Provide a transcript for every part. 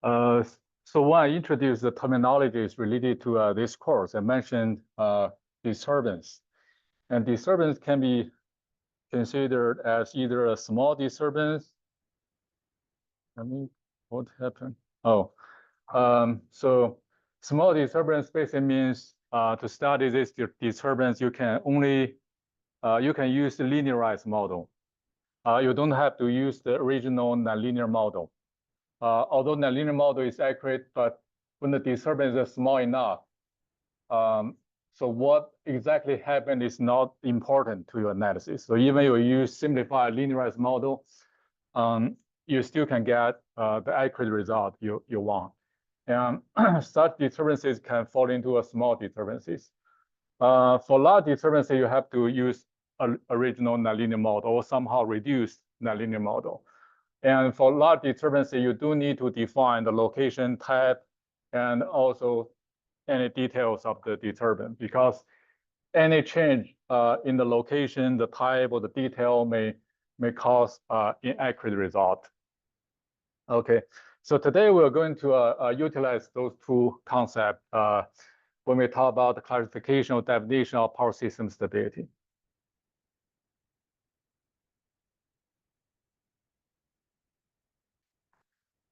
So when I introduced the terminologies related to this course, I mentioned disturbance. And disturbance can be considered as either a small disturbance. What happened? Oh, so small disturbance basically means to study this disturbance, you can only use the linearized model. You don't have to use the original nonlinear model. Although nonlinear model is accurate, but when the disturbance is small enough, so what exactly happened is not important to your analysis. So even if you use simplified linearized model, you still can get the accurate result you want. And such disturbances can fall into a small disturbances. For large disturbances, you have to use an original nonlinear model or somehow reduce nonlinear model. And for large disturbances, you do need to define the location, type, and also any details of the disturbance, because any change in the location, the type, or the detail may cause inaccurate result. Okay, so today we're going to utilize those two concepts when we talk about the classification or definition of power system stability.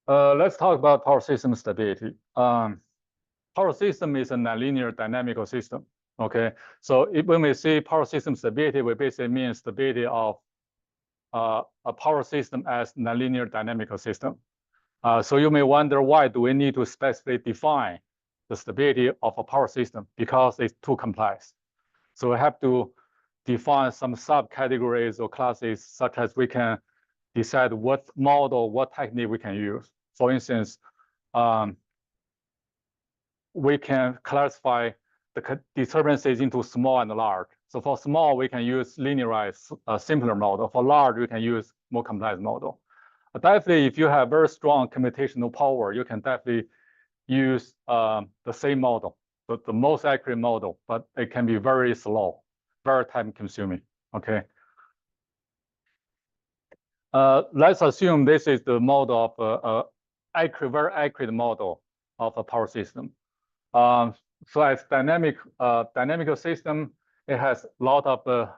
Let's talk about power system stability. Power system is a nonlinear dynamical system. Okay, so when we say power system stability, we basically mean stability of a power system as nonlinear dynamical system. So you may wonder, why do we need to specifically define the stability of a power system? Because it's too complex. So we have to define some subcategories or classes, such as we can decide what model, what technique we can use. For instance, we can classify the disturbances into small and large. So for small, we can use linearized, simpler model. For large, we can use more complex model. But definitely, if you have very strong computational power, you can definitely use the same model, the most accurate model, but it can be very slow, very time consuming. Okay. Let's assume this is the model of very accurate model of a power system. So as dynamical system, it has a lot of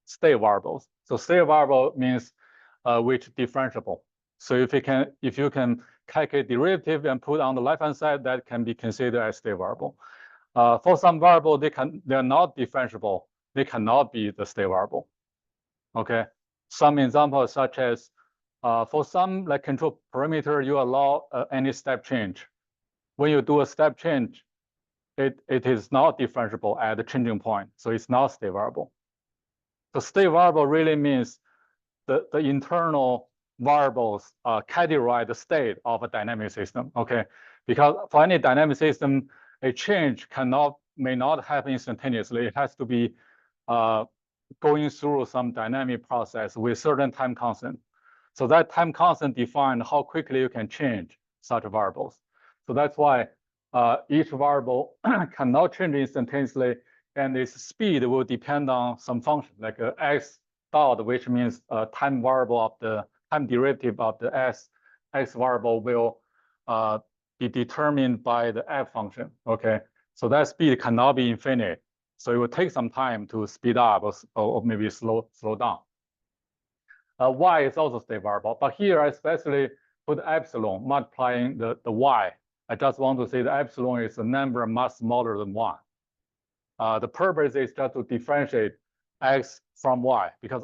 state variables. So state variable means which differentiable. So if you can calculate derivative and put on the left-hand side, that can be considered as state variable. For some variable, they're not differentiable. They cannot be the state variable. Okay. Some examples such as for some like control parameter, you allow any step change. When you do a step change, it is not differentiable at the changing point, so it's not state variable. The state variable really means the internal variables categorize the state of a dynamic system. Okay, because for any dynamic system, a change may not happen instantaneously. It has to be going through some dynamic process with certain time constant. So that time constant defines how quickly you can change such variables. So that's why each variable cannot change instantaneously, and its speed will depend on some function like x dot, which means time variable of the time derivative of the x variable will be determined by the f function. Okay, so that speed cannot be infinite. So it will take some time to speed up or maybe slow down. Y is also state variable, but here I especially put epsilon multiplying the y. I just want to say that epsilon is a number much smaller than 1. The purpose is just to differentiate x from y, because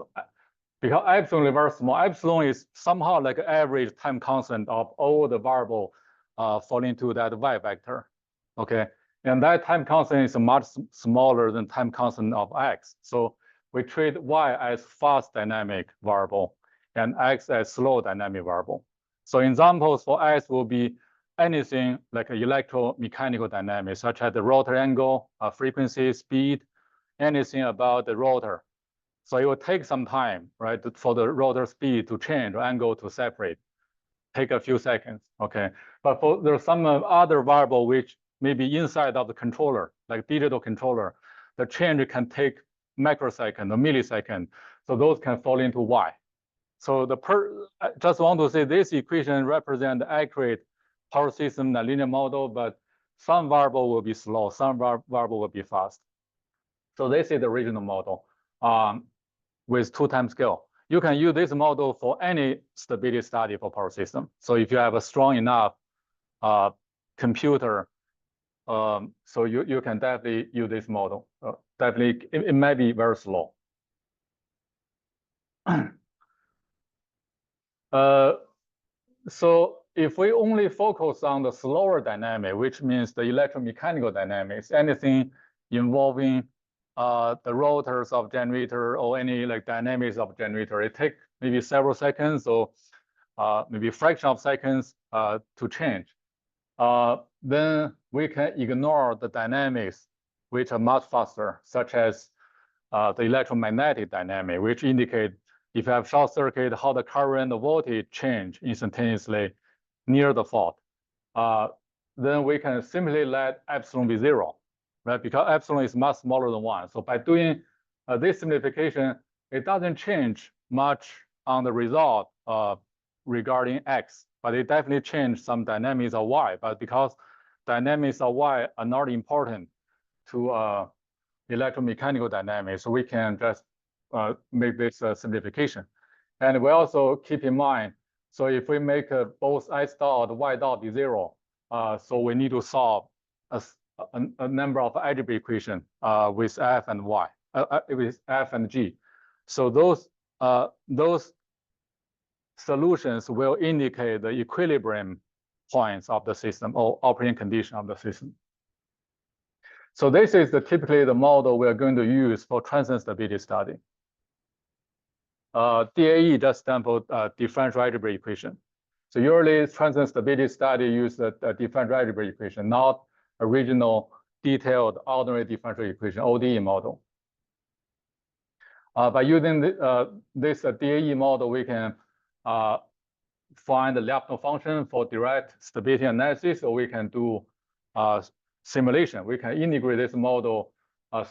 epsilon is very small. Epsilon is somehow like an average time constant of all the variable fall into that y vector. Okay, and that time constant is much smaller than time constant of x. So we treat y as fast dynamic variable and x as slow dynamic variable. So examples for x will be anything like electromechanical dynamics, such as the rotor angle, frequency, speed, anything about the rotor. So it will take some time, right, for the rotor speed to change or angle to separate. Take a few seconds, okay? But there's some other variable which may be inside of the controller, like digital controller. The change can take microsecond or millisecond. So those can fall into y. So I just want to say this equation represents the accurate power system nonlinear model, but some variable will be slow, some variable will be fast. So this is the regional model with 2-time scale. You can use this model for any stability study for power system. So if you have a strong enough computer, so you can definitely use this model. Definitely, it might be very slow. So if we only focus on the slower dynamic, which means the electromechanical dynamics, anything involving the rotors of generator or any like dynamics of generator, it takes maybe several seconds or maybe a fraction of seconds to change. Then we can ignore the dynamics which are much faster, such as the electromagnetic dynamic, which indicate if you have short circuit, how the current and voltage change instantaneously near the fault. Then we can simply let epsilon be 0, right? Because epsilon is much smaller than 1. So by doing this simplification, it doesn't change much on the result regarding X, but it definitely changed some dynamics of Y. But because dynamics of Y are not important to electromechanical dynamics, so we can just make this simplification. And we also keep in mind, so if we make both X dot Y dot be 0, so we need to solve a number of algebra equations with F and Y, with F and G. So those solutions will indicate the equilibrium points of the system or operating condition of the system. So this is typically the model we are going to use for transient stability study. DAE just stands for differential algebra equation. So usually transient stability study use the differential algebra equation, not original detailed ordinary differential equation, ODE model. By using this DAE model, we can find the Lyapunov function for direct stability analysis, or we can do simulation. We can integrate this model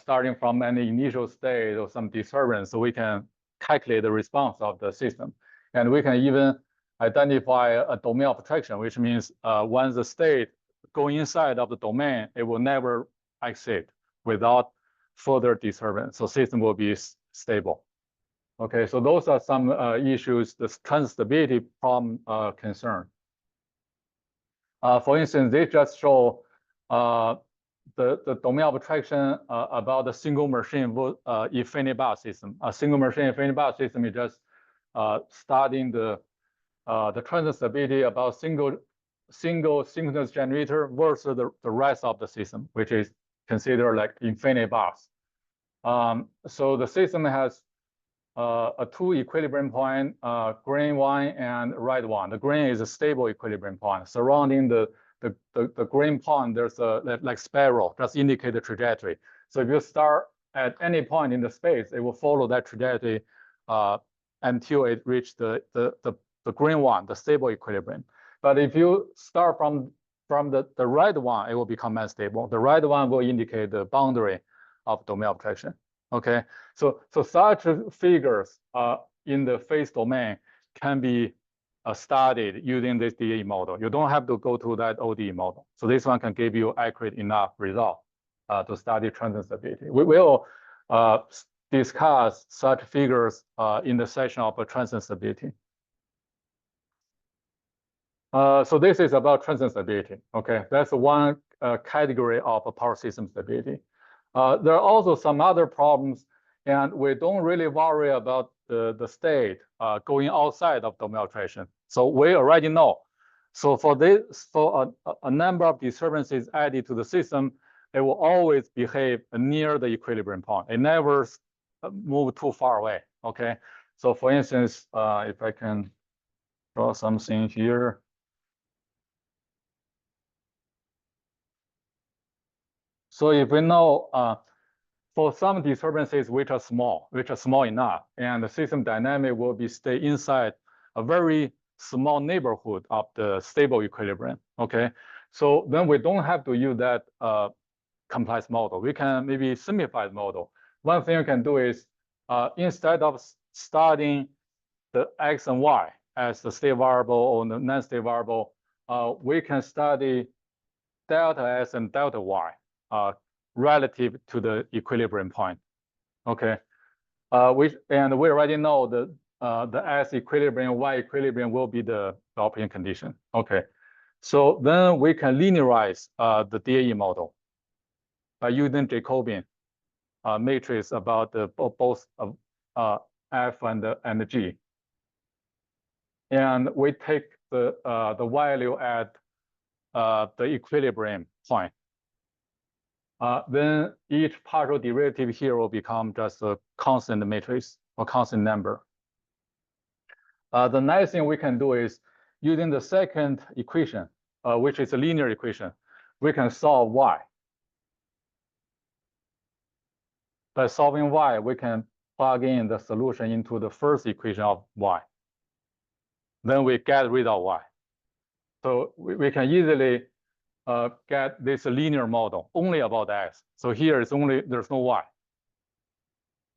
starting from any initial state or some disturbance, so we can calculate the response of the system. And we can even identify a domain of attraction, which means once the state go inside of the domain, it will never exit without further disturbance. So system will be stable. Okay, so those are some issues, the transient stability problem concern. For instance, they just show the domain of attraction about the single machine infinite bar system. A single machine infinite bar system is just studying the transient stability about single synchronous generator versus the rest of the system, which is considered like infinite bars. So the system has a 2 equilibrium point, green one and red one. The green is a stable equilibrium point. Surrounding the green point, there's a like spiral, just indicate the trajectory. So if you start at any point in the space, it will follow that trajectory until it reaches the green one, the stable equilibrium. But if you start from the red one, it will become unstable. The red one will indicate the boundary of domain of attraction. Okay, so such figures in the phase domain can be studied using this DAE model. You don't have to go to that ODE model. So this one can give you accurate enough result to study transient stability. We will discuss such figures in the session of transient stability. So this is about transient stability. Okay, that's one category of power system stability. There are also some other problems, and we don't really worry about the state going outside of domain alteration. So we already know. So for a number of disturbances added to the system, it will always behave near the equilibrium point. It never move too far away. Okay. So for instance, if I can draw something here. So if we know for some disturbances which are small enough, and the system dynamic will stay inside a very small neighborhood of the stable equilibrium. Okay, so then we don't have to use that complex model. We can maybe simplify the model. One thing you can do is instead of studying the X and Y as the state variable or the non-state variable, we can study delta S and delta Y relative to the equilibrium point. Okay, we already know the S equilibrium, Y equilibrium will be the operating condition. Okay, so then we can linearize the DAE model by using Jacobian matrix about both F and G, and we take the value at the equilibrium point. Then each partial derivative here will become just a constant matrix or constant number. The nice thing we can do is using the second equation, which is a linear equation, we can solve Y. By solving Y, we can plug in the solution into the first equation of Y. Then we get rid of Y. So we can easily get this linear model only about X. So here it's only, there's no Y.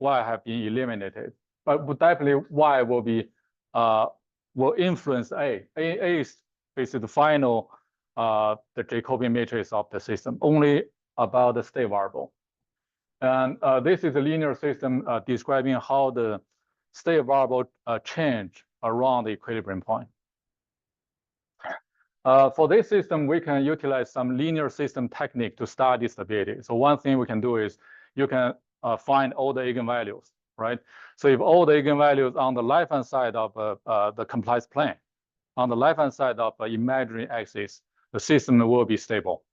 Y have been eliminated, but definitely Y will be will influence A. A is basically the final the Jacobian matrix of the system, only about the state variable. And this is a linear system describing how the state variable change around the equilibrium point. For this system, we can utilize some linear system technique to study stability. So one thing we can do is you can find all the eigenvalues, right? So if all the eigenvalues on the left-hand side of the complex plane, on the left-hand side of the imaginary axis, the system will be stable.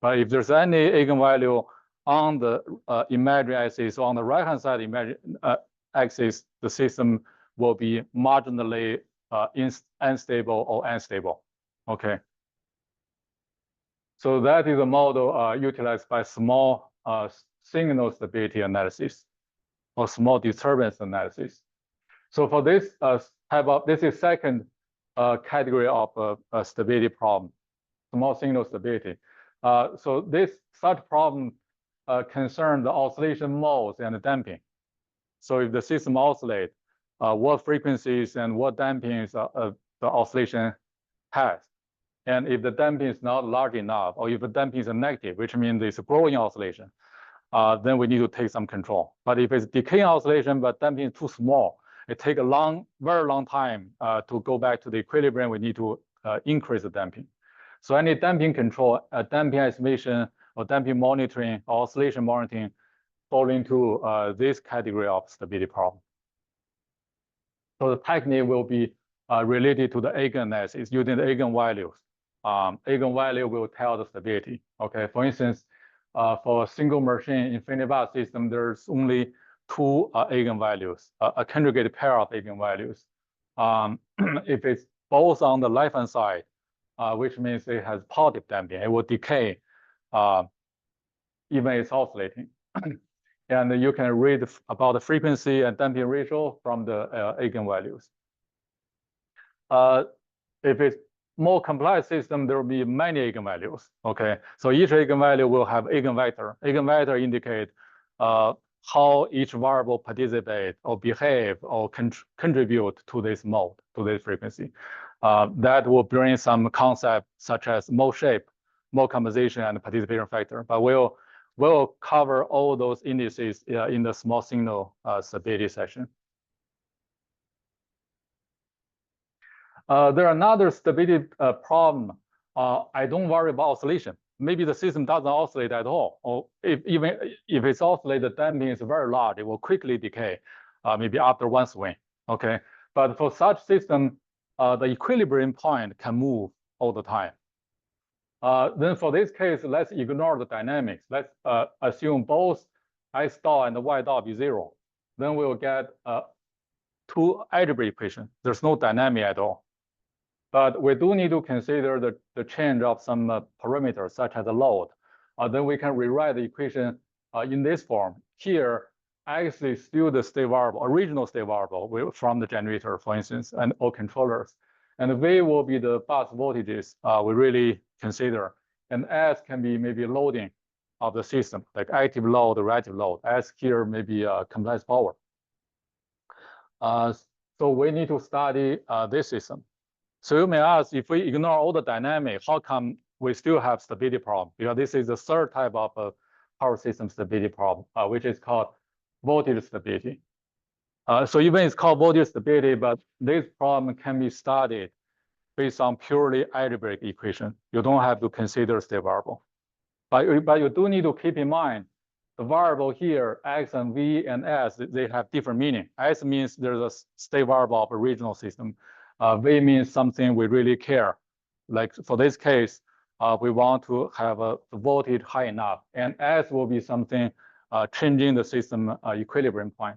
But if there's any eigenvalue on the imaginary axis or on the right-hand side imaginary axis, the system will be marginally unstable or unstable. Okay. So that is a model utilized by small signal stability analysis or small disturbance analysis. So for this this is second category of stability problem, small signal stability. So such problem concern the oscillation modes and the damping. So if the system oscillates, what frequencies and what dampings the oscillation has. And if the damping is not large enough, or if the damping is negative, which means it's a growing oscillation, then we need to take some control. But if it's decaying oscillation, but damping is too small, it takes a very long time to go back to the equilibrium. We need to increase the damping. So any damping control, damping estimation, or damping monitoring, or oscillation monitoring fall into this category of stability problem. So the technique will be related to the eigenanalysis using the eigenvalues. Eigenvalue will tell the stability. Okay, for instance, for a single machine infinity bar system, there's only two eigenvalues, a conjugated pair of eigenvalues. If it's both on the left-hand side, which means it has positive damping, it will decay even it's oscillating. And you can read about the frequency and damping ratio from the eigenvalues. If it's more complex system, there will be many eigenvalues. Okay, so each eigenvalue will have eigenvector. Eigenvector indicate how each variable participate or behave or contribute to this mode, to this frequency. That will bring some concepts such as mode shape, mode composition, and participation factor. But we'll cover all those indices in the small signal stability session. There are another stability problem. I don't worry about oscillation. Maybe the system doesn't oscillate at all, or even if it's oscillated, the damping is very large, it will quickly decay, maybe after one swing. Okay, but for such system, the equilibrium point can move all the time. Then for this case, let's ignore the dynamics. Let's assume both I star and the Y dot be zero. Then we'll get two algebraic equations. There's no dynamic at all. But we do need to consider the change of some parameters, such as the load. Then we can rewrite the equation in this form. Here, X is still the state variable, original state variable from the generator, for instance, and all controllers. And V will be the bus voltages we really consider. And S can be maybe loading of the system, like active load, reactive load. S here may be complex power. So we need to study this system. So you may ask, if we ignore all the dynamic, how come we still have stability problem? Because this is the third type of power system stability problem, which is called voltage stability. So even it's called voltage stability, but this problem can be studied based on purely algebraic equation. You don't have to consider state variable. But you do need to keep in mind the variable here, x and v and s, they have different meaning. S means there's a state variable of a regional system. V means something we really care. Like for this case, we want to have a voltage high enough, and S will be something changing the system equilibrium point.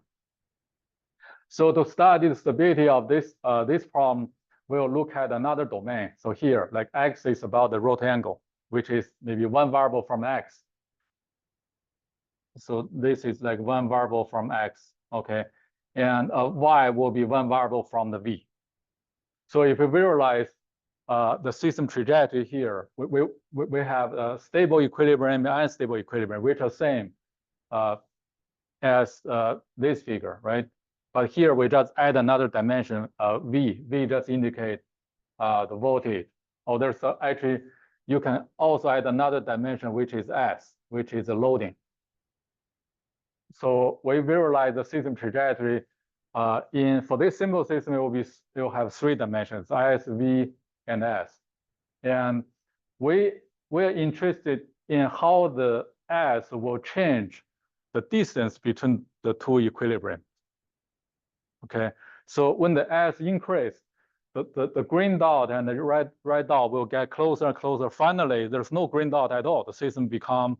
So to study the stability of this problem, we'll look at another domain. So here, like X is about the rotor angle, which is maybe one variable from X. So this is like one variable from X, okay? And Y will be one variable from the V. So if we visualize the system trajectory here, we have a stable equilibrium and unstable equilibrium, which are same as this figure, right? But here we just add another dimension, V. V just indicate the voltage. Oh, there's actually, you can also add another dimension, which is S, which is the loading. So we visualize the system trajectory. For this simple system, it will have three dimensions, S, V, and S. And we're interested in how the S will change the distance between the two equilibrium. Okay, so when the S increase, the green dot and the red dot will get closer and closer. Finally, there's no green dot at all. The system become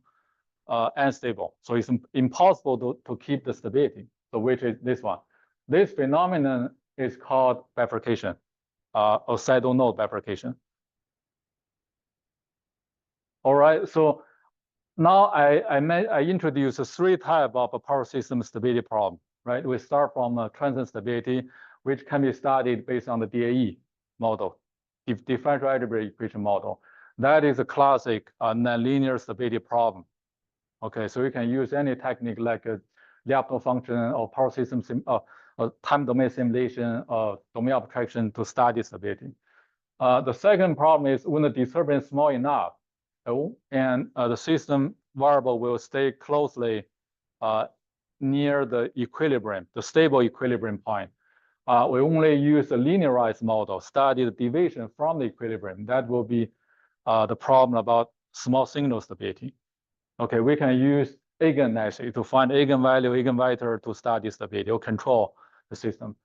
unstable. So it's impossible to keep the stability. So which is this one. This phenomenon is called bifurcation, or saddle node bifurcation. All right, so now I introduce three types of a power system stability problem, right? We start from transient stability, which can be studied based on the DAE model, differential algebraic equation model. That is a classic nonlinear stability problem. Okay, so you can use any technique like a Lyapunov function or power system time domain simulation or domain abstraction to study stability. The second problem is when the disturbance is small enough, and the system variable will stay closely near the equilibrium, the stable equilibrium point. We only use a linearized model, study the deviation from the equilibrium. That will be the problem about small signal stability. Okay, we can use eigenanalysis to find eigenvalue, eigenvector to study stability or control the system.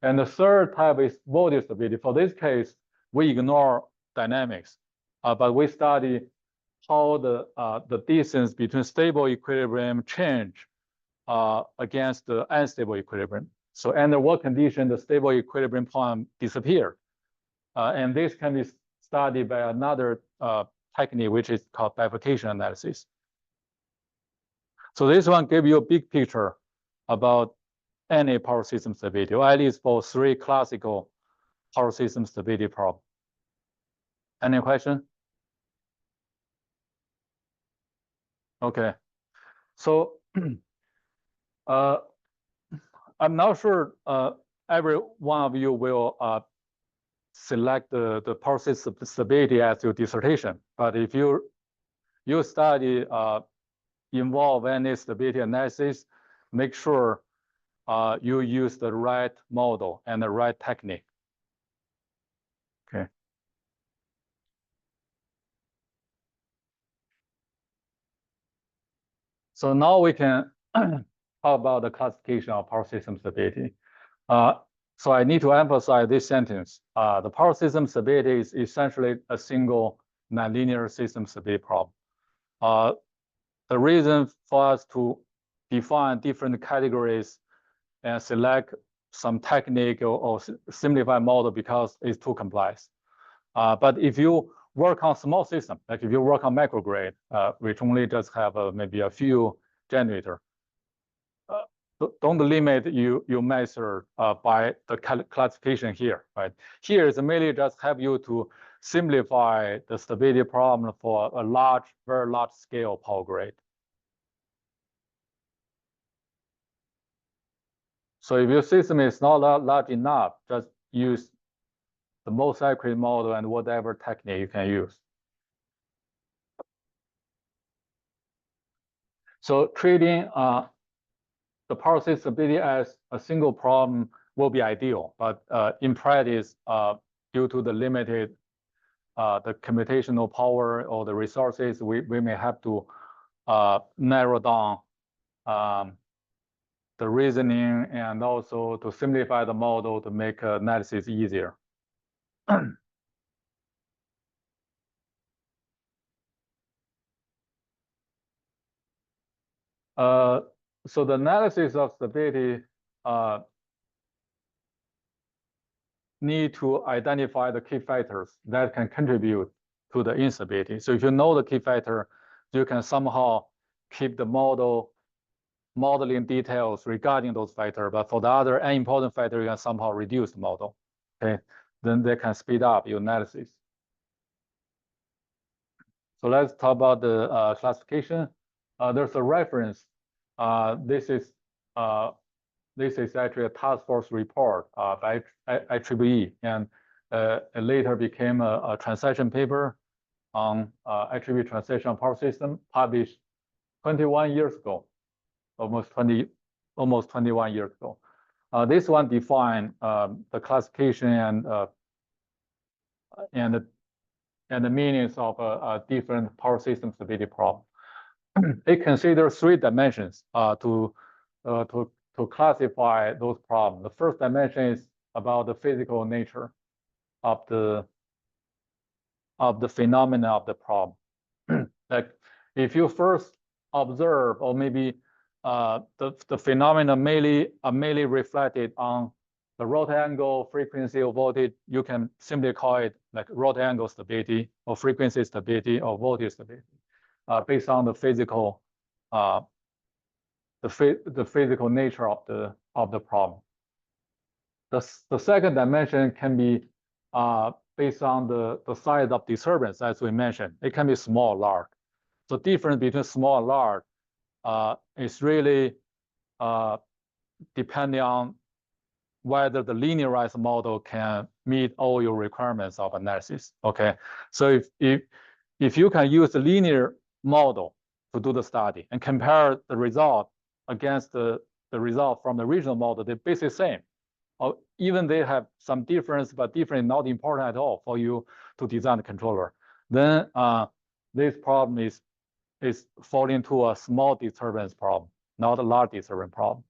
And the third type is voltage stability. For this case, we ignore dynamics, but we study how the distance between stable equilibrium change against the unstable equilibrium. So under what condition the stable equilibrium point disappear? And this can be studied by another technique, which is called bifurcation analysis. So this one gives you a big picture about any power system stability, or at least for three classical power system stability problems. Any question? Okay, so I'm not sure every one of you will select the power system stability as your dissertation, but if you study involve any stability analysis, make sure you use the right model and the right technique. Okay. So now we can talk about the classification of power system stability. So I need to emphasize this sentence. The power system stability is essentially a single nonlinear system stability problem. The reason for us to define different categories and select some technique or simplified model because it's too complex. But if you work on small system, like if you work on microgrid, which only just have maybe a few generator, don't limit your method by the classification here, right? Here is merely just help you to simplify the stability problem for a large, very large scale power grid. So if your system is not large enough, just use the most accurate model and whatever technique you can use. So treating the power system stability as a single problem will be ideal, but in practice, due to the limited the computational power or the resources, we may have to narrow down the reasoning and also to simplify the model to make analysis easier. So the analysis of stability need to identify the key factors that can contribute to the instability. So if you know the key factor, you can somehow keep the modeling details regarding those factors. But for the other unimportant factor, you can somehow reduce the model. Okay, then they can speed up your analysis. So let's talk about the classification. There's a reference. This is actually a task force report by IEEE, and it later became a transaction paper on IEEE transition power system, published 21 years ago, almost 21 years ago. This one defined the classification and the meanings of different power system stability problem. It considers 3 dimensions to classify those problems. The first dimension is about the physical nature of the phenomena of the problem. Like if you first observe, or maybe the phenomena mainly reflected on the rotor angle, frequency, or voltage, you can simply call it like rotor angle stability, or frequency stability, or voltage stability, based on the physical the physical nature of the problem. The second dimension can be based on the size of disturbance, as we mentioned. It can be small, large. So difference between small and large is really depending on whether the linearized model can meet all your requirements of analysis. Okay, so if you can use the linear model to do the study and compare the result against the result from the regional model, they're basically the same. Or even they have some difference, but different not important at all for you to design the controller. Then this problem is falling into a small disturbance problem, not a large disturbance problem.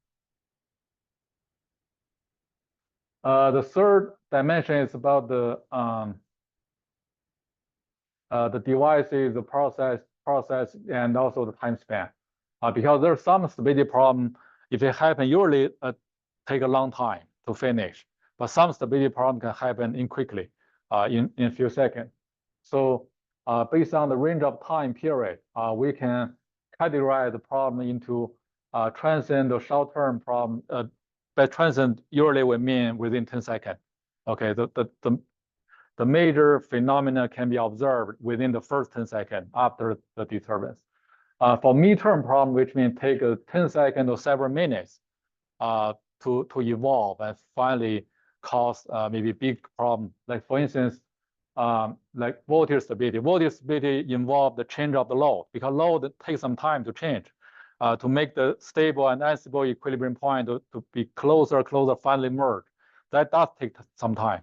The third dimension is about the devices, the process, and also the time span. Because there's some stability problem, if it happen, usually take a long time to finish. But some stability problem can happen in quickly, in a few seconds. So based on the range of time period, we can categorize the problem into transient or short-term problem. By transient, usually we mean within 10 seconds. Okay, the major phenomena can be observed within the first 10 seconds after the disturbance. For midterm problem, which means take 10 seconds or several minutes to evolve and finally cause maybe big problem. Like for instance, like voltage stability. Voltage stability involves the change of the load, because load takes some time to change. To make the stable and unstable equilibrium point to be closer, finally merge. That does take some time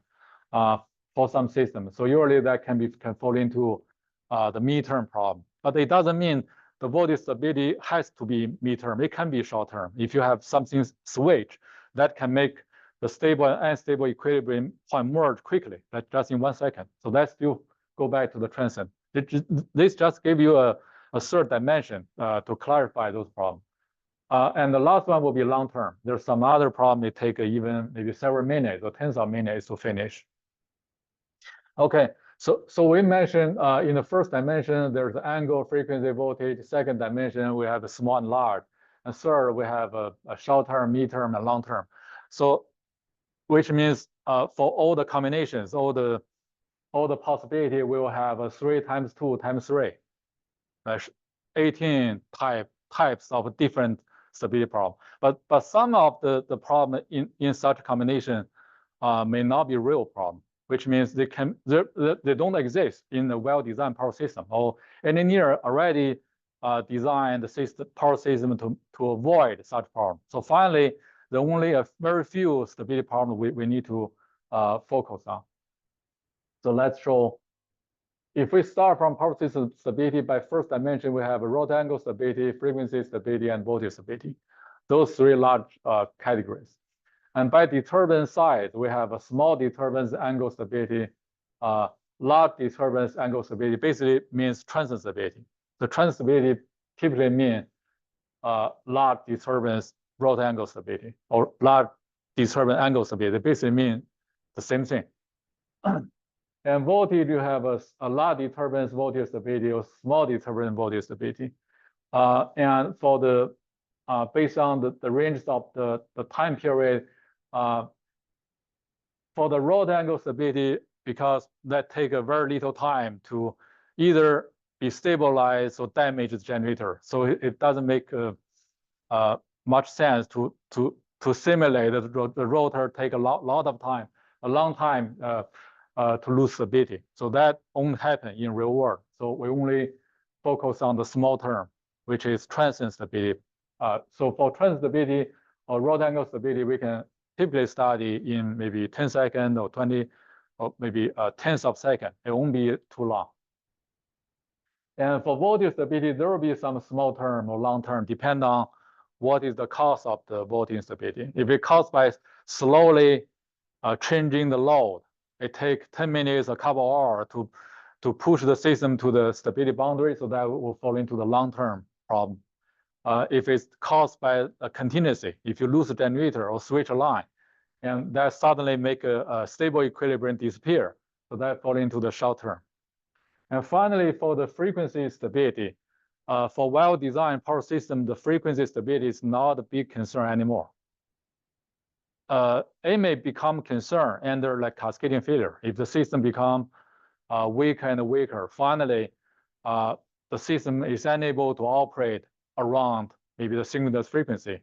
for some systems. So usually that can fall into the midterm problem. But it doesn't mean the voltage stability has to be midterm. It can be short term. If you have something switch, that can make the stable and unstable equilibrium point merge quickly, like just in 1 second. So let's still go back to the transient. This just give you a third dimension to clarify those problems. And the last one will be long term. There's some other problem that take even maybe several minutes or tens of minutes to finish. Okay, so we mentioned in the first dimension, there's the angle, frequency, voltage. Second dimension, we have the small and large. And third, we have a short term, mid-term, and long term. So which means for all the combinations, all the possibility, we will have a 3 times 2 times 3. 18 types of different stability problem. But some of the problem in such combination may not be real problem. which means they don't exist in a well-designed power system, or engineer already designed the power system to avoid such problem. So finally, there are only a very few stability problems we need to focus on. So let's show. If we start from power system stability, by first dimension, we have a rotor angle stability, frequency stability, and voltage stability. Those three large categories. And by disturbance size, we have a small disturbance angle stability, large disturbance angle stability, basically means transient stability. The transient stability typically means large disturbance rotor angle stability, or large disturbance angle stability. They basically mean the same thing. And voltage, you have a large disturbance voltage stability or small disturbance voltage stability. And for the based on the range of the time period, for the rotor angle stability, because that take a very little time to either be stabilized or damage the generator. So it doesn't make much sense to simulate the rotor take a long time to lose stability. So that won't happen in real world. So we only focus on the small term, which is transient stability. So for transient stability or rotor angle stability, we can typically study in maybe 10 seconds or 20 or maybe tenths of a second. It won't be too long. And for voltage stability, there will be some small term or long term, depend on what is the cause of the voltage instability. If it's caused by slowly changing the load, it takes 10 minutes, a couple hours to push the system to the stability boundary, so that will fall into the long-term problem. If it's caused by a contingency, if you lose a generator or switch a line, and that suddenly make a stable equilibrium disappear, so that fall into the short term. And finally, for the frequency stability, for well-designed power system, the frequency stability is not a big concern anymore. It may become concern under like cascading failure. If the system become weaker and weaker, finally, the system is unable to operate around maybe the synchronous frequency.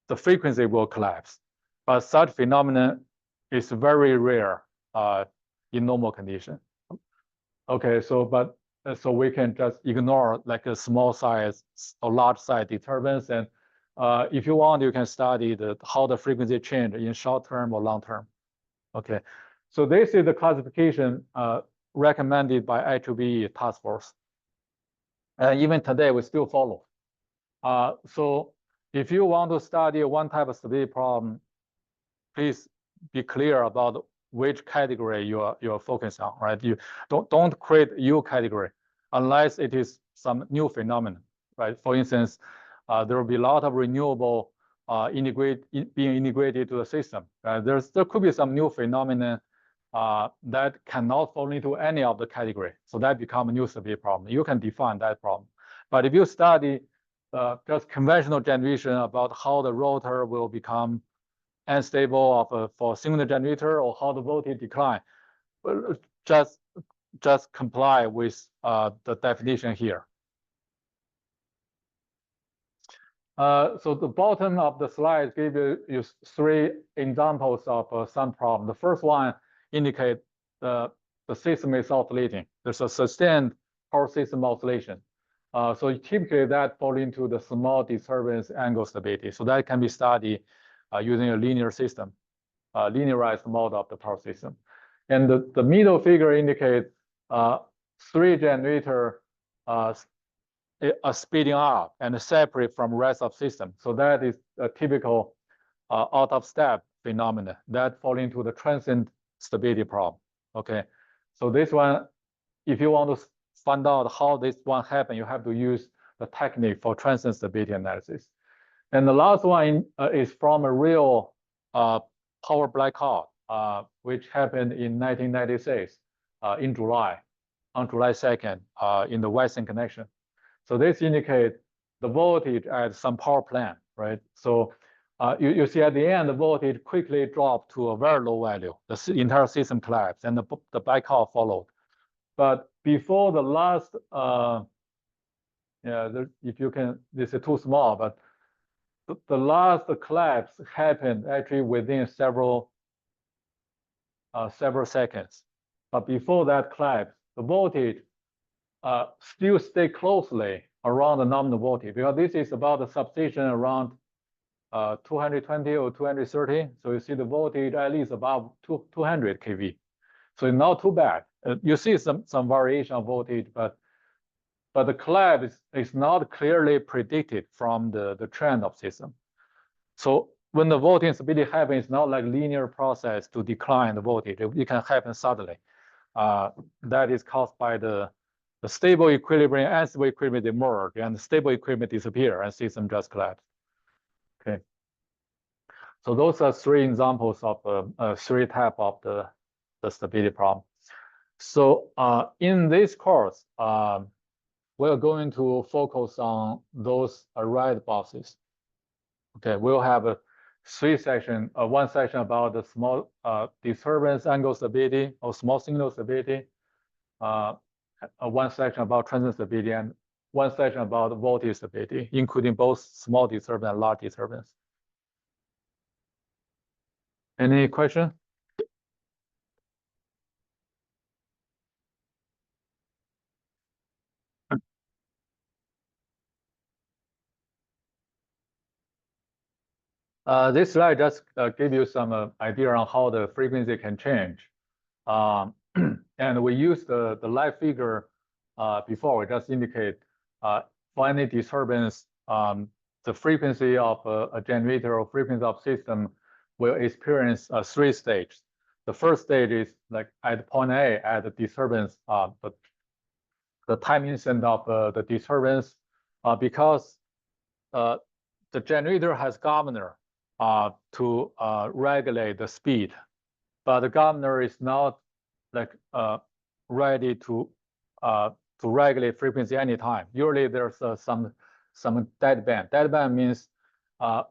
The frequency will collapse. But such phenomenon is very rare in normal condition. Okay, so we can just ignore like a small size or large size disturbance, and if you want, you can study how the frequency change in short term or long term. Okay, so this is the classification recommended by IEEE task force. And even today, we still follow. So if you want to study one type of stability problem, please be clear about which category you are focused on, right? You don't create U category unless it is some new phenomenon, right? For instance, there will be a lot of renewable being integrated to the system. There could be some new phenomenon that cannot fall into any of the category. So that becomes a new stability problem. You can define that problem. But if you study just conventional generation about how the rotor will become unstable for single generator or how the voltage decline, just comply with the definition here. So the bottom of the slide gives you three examples of some problem. The first one indicates the system is oscillating. There's a sustained power system oscillation. So typically that falls into the small disturbance angle stability. So that can be studied using a linear system, linearized model of the power system. And the middle figure indicates 3 generators are speeding up and separate from rest of system. So that is a typical out of step phenomenon that fall into the transient stability problem. Okay, so this one, if you want to find out how this one happened, you have to use the technique for transient stability analysis. And the last one is from a real power blackout, which happened in 1996 in July, on July 2nd, in the Western connection. So this indicates the voltage at some power plant, right? So you see at the end, the voltage quickly dropped to a very low value. The entire system collapsed, and the blackout followed. But before the last, if you can, this is too small, but the last collapse happened actually within several several seconds. But before that collapse, the voltage still stay closely around the nominal voltage, because this is about the substation around 220 or 230. So you see the voltage at least above 200 kV. So it's not too bad. You see some variation of voltage, but the collapse is not clearly predicted from the trend of system. So when the voltage instability happens, it's not like linear process to decline the voltage. It can happen suddenly. That is caused by the stable equilibrium and unstable equilibrium, they merge, and the stable equilibrium disappear, and system just collapse. Okay. So those are three examples of three types of the stability problem. So in this course, we're going to focus on those red boxes. Okay, we'll have a one section about the small disturbance angle stability or small signal stability, one section about transient stability, and one section about voltage stability, including both small disturbance and large disturbance. Any question? This slide just give you some idea on how the frequency can change. And we use the live figure before. We just indicate for any disturbance, the frequency of a generator or frequency of system will experience three stages. The first stage is like at point A, at the disturbance, the time instant of the disturbance, because the generator has governor to regulate the speed, but the governor is not like ready to regulate frequency anytime. Usually there's some dead band. Dead band means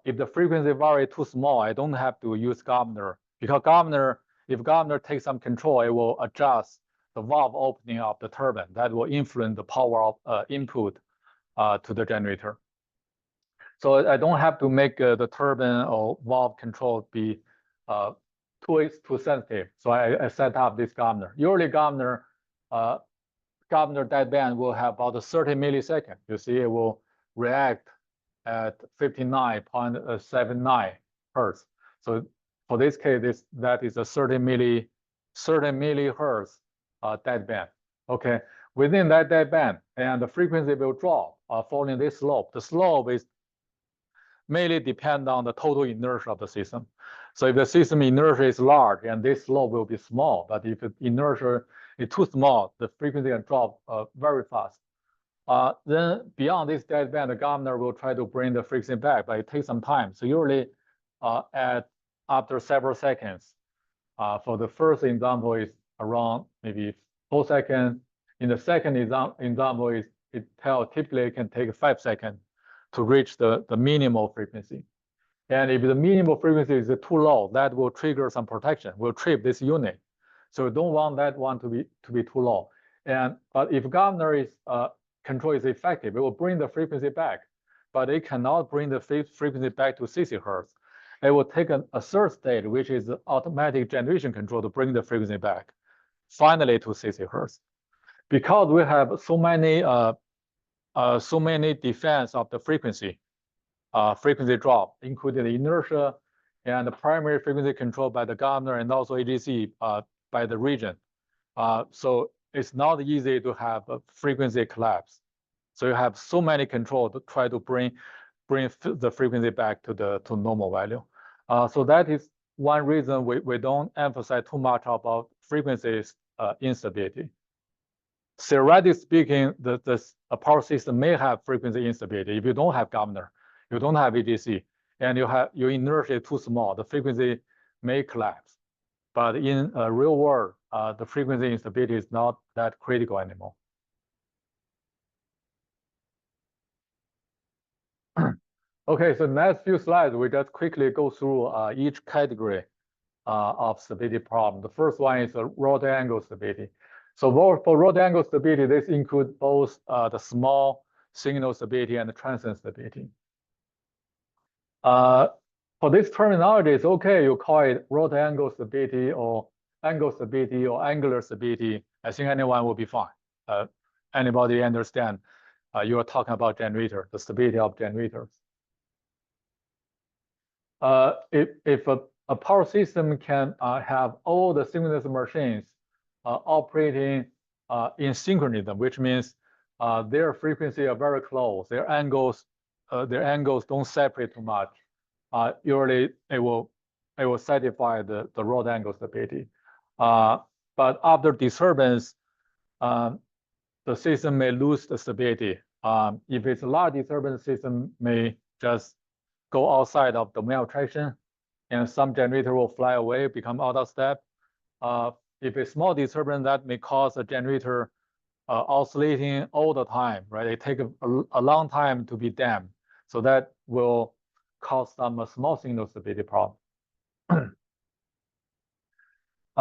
if the frequency vary too small, I don't have to use governor, because if governor takes some control, it will adjust the valve opening of the turbine. That will influence the power of input to the generator. So I don't have to make the turbine or valve control be too sensitive. So I set up this governor. Usually governor dead band will have about 30 milliseconds. You see it will react at 59.79 hertz. So for this case, that is a 30 millihertz dead band. Okay, within that dead band, and the frequency will drop following this slope. The slope is mainly depend on the total inertia of the system. So if the system inertia is large, and this slope will be small, but if the inertia is too small, the frequency can drop very fast. Then beyond this dead band, the governor will try to bring the frequency back, but it takes some time. So usually after several seconds, for the first example is around maybe 4 seconds. In the second example is typically it can take 5 seconds to reach the minimal frequency. And if the minimal frequency is too low, that will trigger some protection, will trip this unit. So we don't want that one to be too low. But if governor control is effective, it will bring the frequency back, but it cannot bring the frequency back to 60 hertz. It will take a third stage, which is automatic generation control, to bring the frequency back, finally to 60 hertz. Because we have so many defense of the frequency drop, including the inertia and the primary frequency control by the governor, and also AGC by the region. So it's not easy to have a frequency collapse. So you have so many control to try to bring the frequency back to normal value. So that is one reason we don't emphasize too much about frequency instability. Theoretically speaking, a power system may have frequency instability if you don't have governor, you don't have AGC, and your inertia is too small, the frequency may collapse. But in a real world, the frequency instability is not that critical anymore. Okay, so next few slides, we just quickly go through each category of stability problem. The first one is the rotor angle stability. So for rotor angle stability, this includes both the small signal stability and the transient stability. For this terminology, it's okay, you call it rotor angle stability or angle stability or angular stability, I think anyone will be fine. Anybody understand? You are talking about generator, the stability of generators. If a power system can have all the synchronous machines operating in synchronism, which means their frequency are very close, their angles don't separate too much. Usually it will satisfy the rod angle stability. But after disturbance, the system may lose the stability. If it's a large disturbance, system may just go outside of domain of traction, and some generator will fly away, become out of step. If it's small disturbance, that may cause a generator oscillating all the time, right? It takes a long time to be damped. So that will cause some small signal stability problem.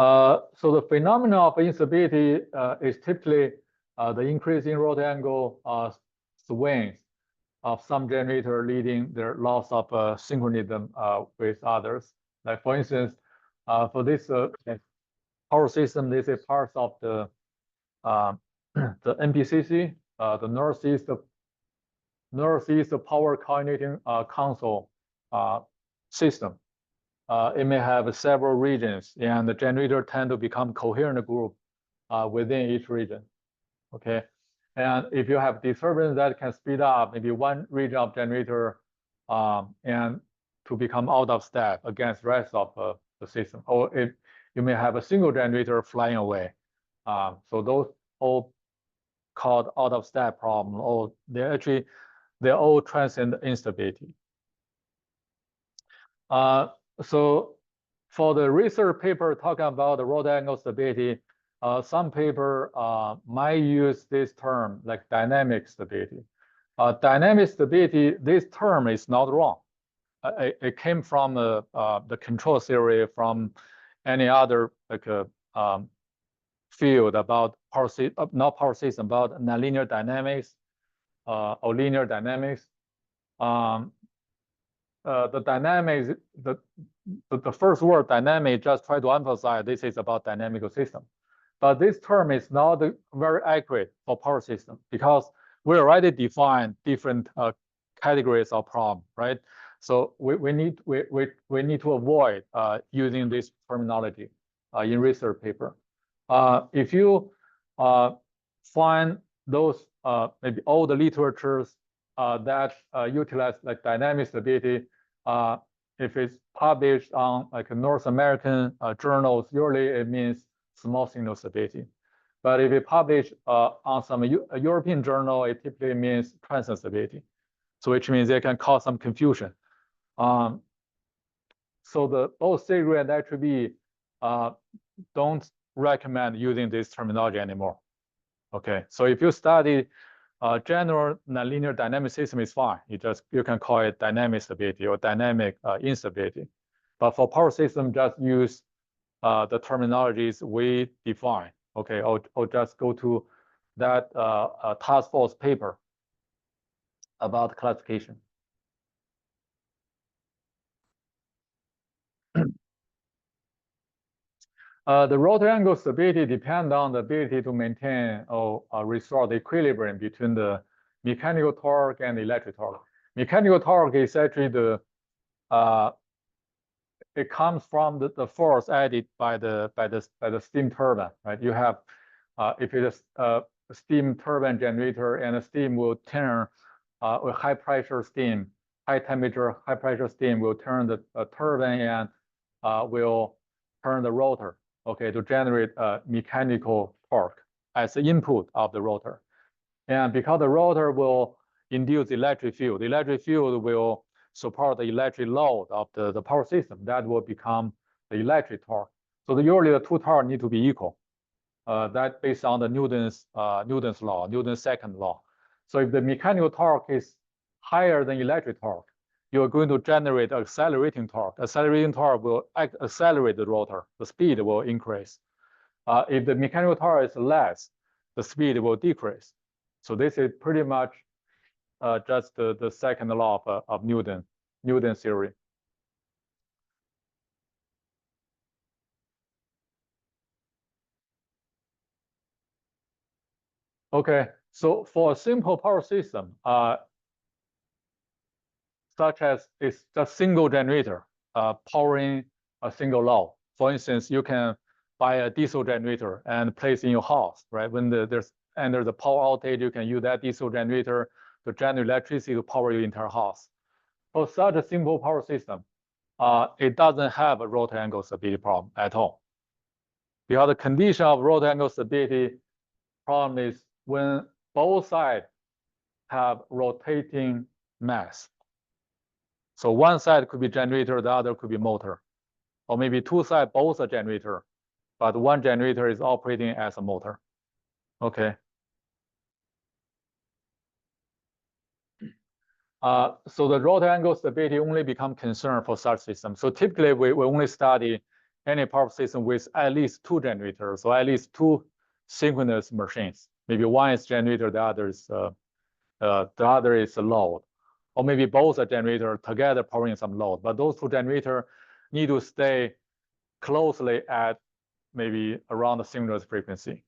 So the phenomenon of instability is typically the increasing rotor angle swings of some generator leading their loss of synchronism with others. Like for instance, for this power system, this is part of the NPCC, the Northeast Power Coordinating Council system. It may have several regions, and the generator tend to become coherent group within each region. Okay, and if you have disturbance that can speed up maybe one region of generator and to become out of step against the rest of the system, or if you may have a single generator flying away. So those all called out of step problem, or they're all transient instability. So for the research paper talking about the rotor angle stability, some paper might use this term like dynamic stability. Dynamic stability, this term is not wrong. It came from the control theory from any other like field about power system, not power system, about nonlinear dynamics or linear dynamics. The dynamics, the first word dynamic just try to emphasize this is about dynamical system. But this term is not very accurate for power system because we already defined different categories of problem, right? So we need to avoid using this terminology in research paper. If you find those maybe all the literatures that utilize like dynamic stability, if it's published on like North American journals, usually it means small signal stability. But if it published on some European journal, it typically means transient stability. So which means it can cause some confusion. So both Sigrid and HB don't recommend using this terminology anymore. Okay, so if you study general nonlinear dynamic system is fine. You can call it dynamic stability or dynamic instability. But for power system, just use the terminologies we define. Okay, or just go to that task force paper about classification. The rotor angle stability depends on the ability to maintain or restore the equilibrium between the mechanical torque and the electric torque. Mechanical torque is actually it comes from the force added by the steam turbine, right? You have if it is a steam turbine generator, and the steam will turn with high pressure steam, high temperature, high pressure steam will turn the turbine and will turn the rotor, okay, to generate mechanical torque as the input of the rotor. And because the rotor will induce electric field, the electric field will support the electric load of the power system. That will become the electric torque. So usually the two torques need to be equal. That based on the Newton's law, Newton's second law. So if the mechanical torque is higher than electric torque, you're going to generate accelerating torque. Accelerating torque will accelerate the rotor. The speed will increase. If the mechanical torque is less, the speed will decrease. So this is pretty much just the second law of Newton's theory. Okay, so for a simple power system, such as it's just single generator powering a single load. For instance, you can buy a diesel generator and place in your house, right? When there's under the power outage, you can use that diesel generator to generate electricity to power your entire house. For such a simple power system, it doesn't have a rotor angle stability problem at all. Because the condition of rotor angle stability problem is when both sides have rotating mass. So one side could be generator, the other could be motor. Or maybe two sides both a generator, but one generator is operating as a motor. Okay. So the rotor angle stability only become concern for such systems. So typically we only study any power system with at least two generators, or at least two synchronous machines. Maybe one is generator, the other is a load, or maybe both a generator together powering some load. But those two generators need to stay closely at maybe around the synchronous frequency.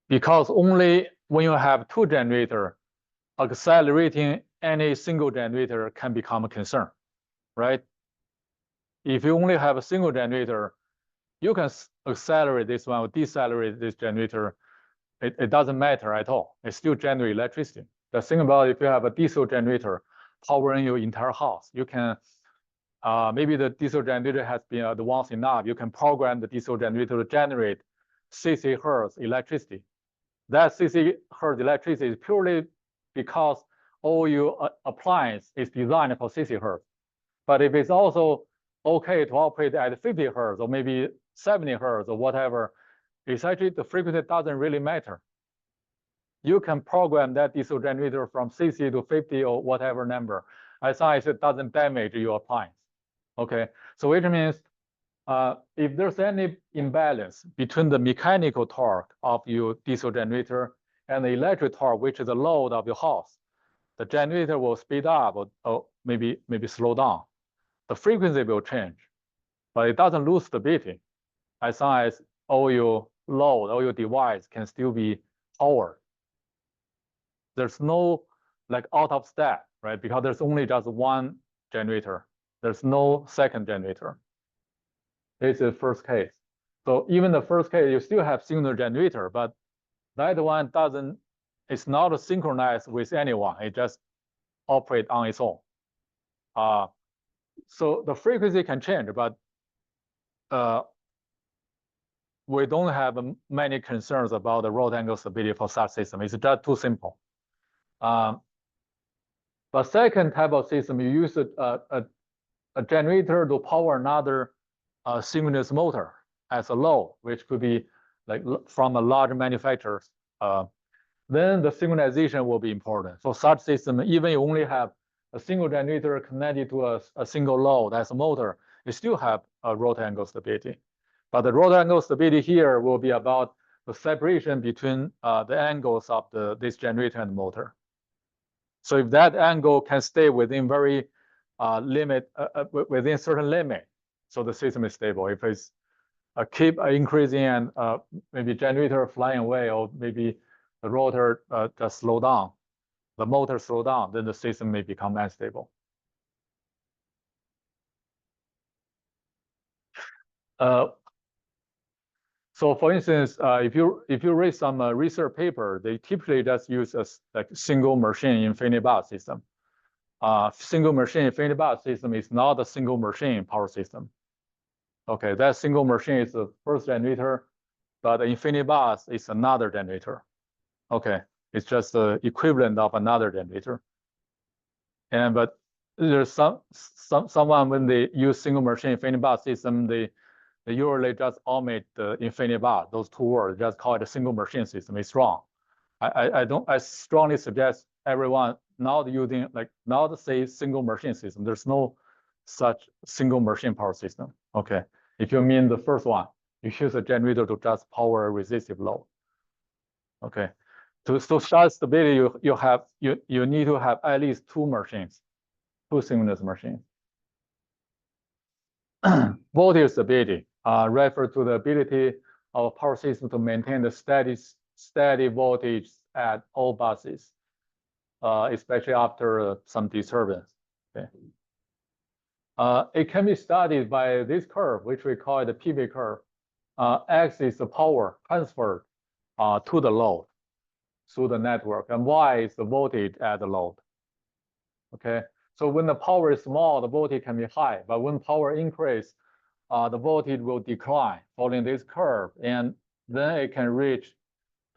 Because only when you have two generators, accelerating any single generator can become a concern, right? If you only have a single generator, you can accelerate this one or decelerate this generator. It doesn't matter at all. It still generates electricity. The thing about if you have a diesel generator powering your entire house, you can, maybe the diesel generator has been advanced enough, you can program the diesel generator to generate 60 hertz electricity. That 60 hertz electricity is purely because all your appliance is designed for 60 hertz. But if it's also okay to operate at 50 hertz or maybe 70 hertz or whatever, it's actually the frequency doesn't really matter. You can program that diesel generator from 60 to 50 or whatever number, as long as it doesn't damage your appliance. Okay, so which means if there's any imbalance between the mechanical torque of your diesel generator and the electric torque, which is the load of your house, the generator will speed up or maybe slow down. The frequency will change, but it doesn't lose stability as long as all your load, all your device can still be powered. There's no like out of step, right? Because there's only just one generator. There's no second generator. This is the first case. So even the first case, you still have single generator, but that one doesn't, it's not synchronized with anyone. It just operates on its own. So the frequency can change, but we don't have many concerns about the rotor angle stability for such system. It's just too simple. But second type of system, you use a generator to power another synchronous motor as a load, which could be like from a large manufacturer. Then the synchronization will be important. For such system, even you only have a single generator connected to a single load as a motor, you still have a rotor angle stability. But the rotor angle stability here will be about the separation between the angles of this generator and motor. So if that angle can stay within very within certain limit, so the system is stable. If it's keep increasing and maybe generator flying away, or maybe the rotor just slow down, the motor slow down, then the system may become unstable. So for instance, if you read some research paper, they typically just use a like single machine infinity bus system. Single machine infinity bus system is not a single machine power system. Okay, that single machine is the first generator, but the infinity bus is another generator. Okay, it's just the equivalent of another generator. And but there's someone when they use single machine infinity bus system, they usually just omit the infinity bus, those two words, just call it a single machine system. It's wrong. I strongly suggest everyone not using not say single machine system. There's no such single machine power system. Okay, if you mean the first one, you use a generator to just power a resistive load. Okay, to start stability, you need to have at least two machines, two synchronous machines. Voltage stability refer to the ability our power system to maintain the steady voltage at all buses, especially after some disturbance. Okay. It can be studied by this curve, which we call the PV curve. X is the power transferred to the load through the network, and Y is the voltage at the load. Okay, so when the power is small, the voltage can be high, but when power increase, the voltage will decline following this curve, and then it can reach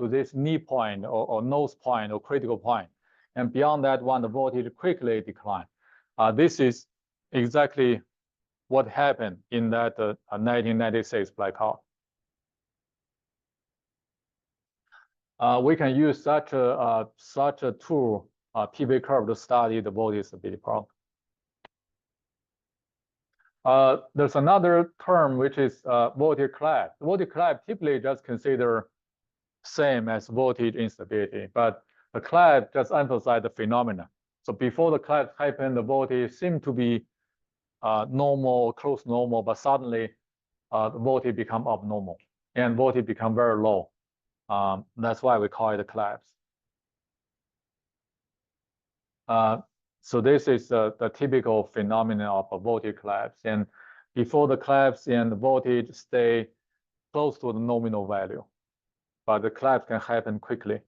to this knee point or nose point or critical point. And beyond that one, the voltage quickly decline. This is exactly what happened in that 1996 blackout. We can use such a tool, PV curve, to study the voltage stability problem. There's another term which is voltage collapse. Voltage collapse typically just consider same as voltage instability, but the collapse just emphasize the phenomena. So before the collapse happened, the voltage seemed to be normal, close to normal, but suddenly the voltage become abnormal and voltage become very low. That's why we call it a collapse. So this is the typical phenomenon of a voltage collapse. And before the collapse, and the voltage stay close to the nominal value, but the collapse can happen quickly.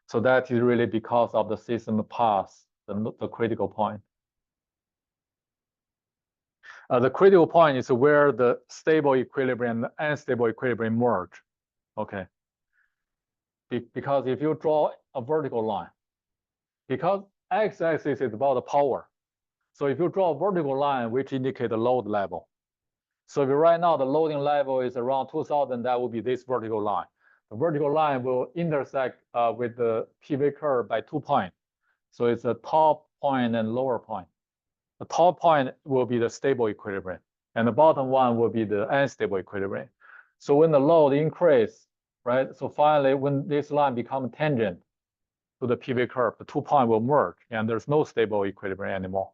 So that is really because of the system past the critical point. The critical point is where the stable equilibrium and the unstable equilibrium merge. Okay. Because if you draw a vertical line, because x-axis is about the power, so if you draw a vertical line which indicates the load level, so if right now the loading level is around 2000, that will be this vertical line. The vertical line will intersect with the PV curve by 2 points. So it's a top point and lower point. The top point will be the stable equilibrium, and the bottom one will be the unstable equilibrium. So when the load increase, right? So finally, when this line becomes tangent to the PV curve, the 2 points will merge, and there's no stable equilibrium anymore.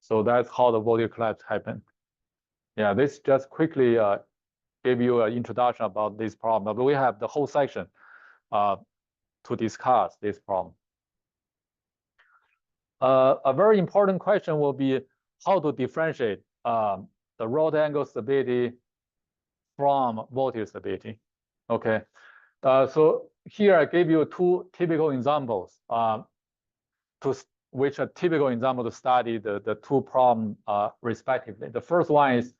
So that's how the voltage collapse happened. Yeah, this just quickly give you an introduction about this problem, but we have the whole section to discuss this problem. A very important question will be how to differentiate the rotor angle stability from voltage stability. Okay, so here I gave you 2 typical examples which are typical examples to study the 2 problems respectively. The first one is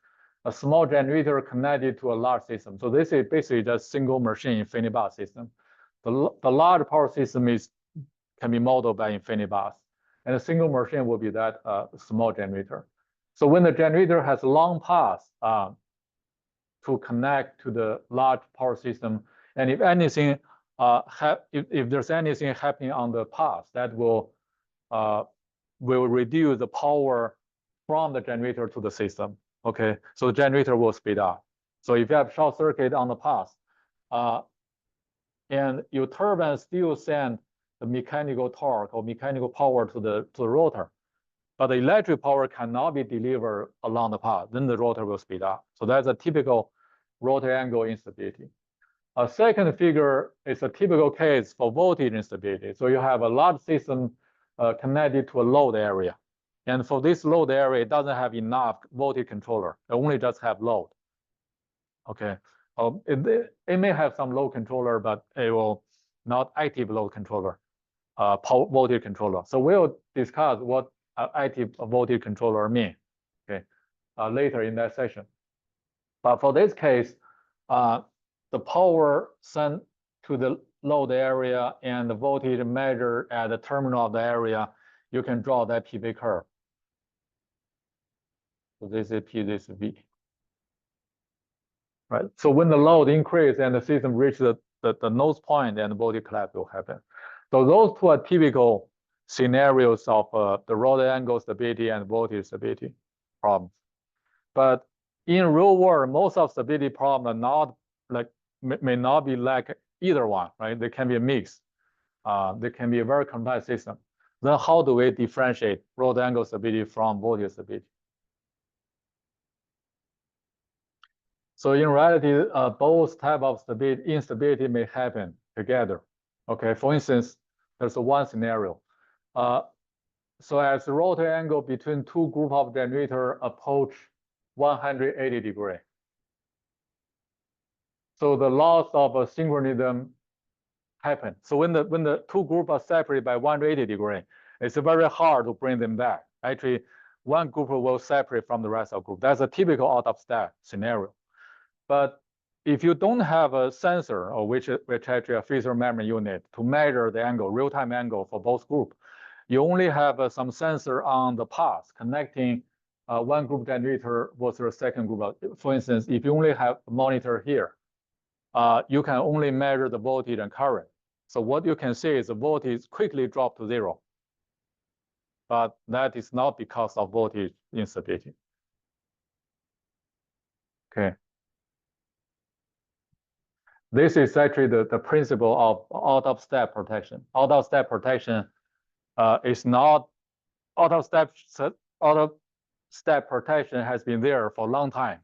a small generator connected to a large system. So this is basically just single machine infinity bus system. The large power system can be modeled by infinity bus, and a single machine will be that small generator. So when the generator has a long path to connect to the large power system, and if anything, if there's anything happening on the path, that will reduce the power from the generator to the system. Okay, so the generator will speed up. So if you have short circuit on the path, and your turbine still send the mechanical torque or mechanical power to the rotor, but the electric power cannot be delivered along the path, then the rotor will speed up. So that's a typical rotor angle instability. A second figure is a typical case for voltage instability. So you have a large system connected to a load area. And for this load area, it doesn't have enough voltage controller. It only just have load. Okay, it may have some load controller, but it will not active load controller, power voltage controller. So we'll discuss what active voltage controller mean, okay, later in that session. But for this case, the power sent to the load area and the voltage measured at the terminal of the area, you can draw that PV curve. So this is P, this is V. Right. So when the load increases and the system reaches the nose point, then the voltage collapse will happen. So those 2 are typical scenarios of the rotor angle stability and voltage stability problems. But in real world, most of stability problems are not like may not be like either one, right? They can be a mix. They can be a very complex system. Then how do we differentiate rotor angle stability from voltage stability? So in reality, both type of instability may happen together. Okay, for instance, there's one scenario. So as the rotor angle between two group of generator approach 180 degree. So the loss of a synchronism happen. So when the two groups are separated by 180 degree, it's very hard to bring them back. Actually, one group will separate from the rest of the group. That's a typical out of step scenario. But if you don't have a sensor, or which actually a physical memory unit to measure the angle, real-time angle for both groups, you only have some sensor on the path connecting one group generator versus the second group. For instance, if you only have a monitor here, you can only measure the voltage and current. So what you can see is the voltage quickly drop to 0. But that is not because of voltage instability. Okay. This is actually the principle of out-of-step protection. Out-of-step protection is not out-of-step protection has been there for a long time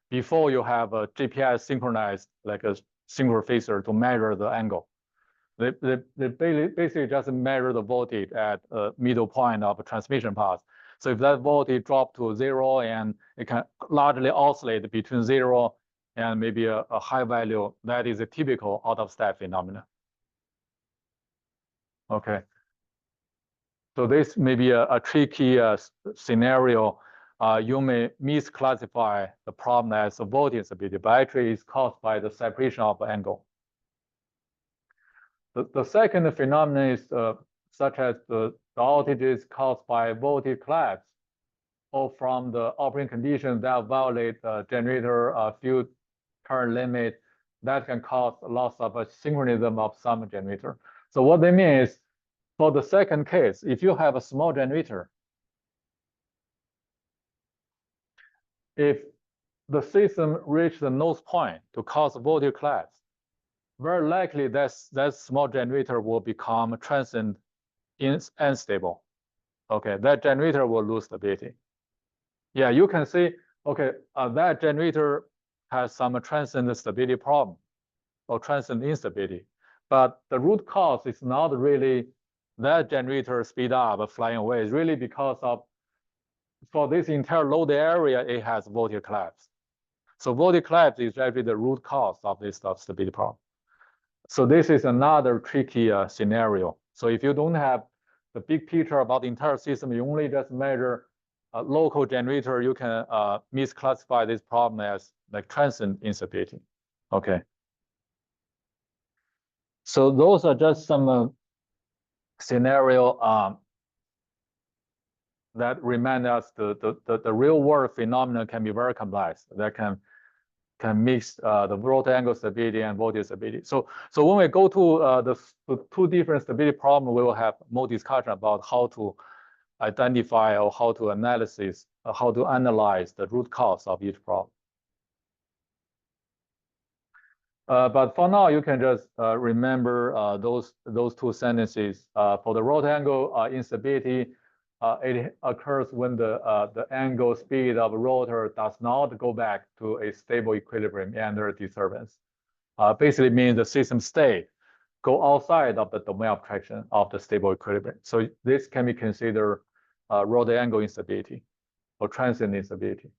before you have a GPS synchronized like a single phaser to measure the angle. They basically just measure the voltage at a middle point of a transmission path. So if that voltage drop to 0 and it can largely oscillate between 0 and maybe a high value, that is a typical out-of-step phenomenon. Okay. So this may be a tricky scenario. You may misclassify the problem as a voltage instability, but actually it's caused by the separation of angle. The second phenomenon is such as the outages caused by voltage collapse or from the operating conditions that violate the generator field current limit that can cause a loss of a synchronism of some generator. So what they mean is, for the second case, if you have a small generator, if the system reaches the nose point to cause voltage collapse, very likely that small generator will become transient unstable. Okay, that generator will lose stability. Yeah, you can see, okay, that generator has some transient stability problem or transient instability, but the root cause is not really that generator speed up flying away. It's really because of, for this entire load area, it has voltage collapse. So voltage collapse is actually the root cause of this stability problem. So this is another tricky scenario. So if you don't have the big picture about the entire system, you only just measure a local generator, you can misclassify this problem as like transient instability. Okay. So those are just some scenario that remind us the real world phenomena can be very complex. That can mix the rotor angle stability and voltage stability. So when we go to the two different stability problems, we will have more discussion about how to identify or how to analyze the root cause of each problem. But for now, you can just remember those two sentences. For the rotor angle instability, it occurs when the angle speed of rotor does not go back to a stable equilibrium under disturbance. Basically means the system state go outside of the domain of traction of the stable equilibrium. So this can be considered rotor angle instability or transient instability.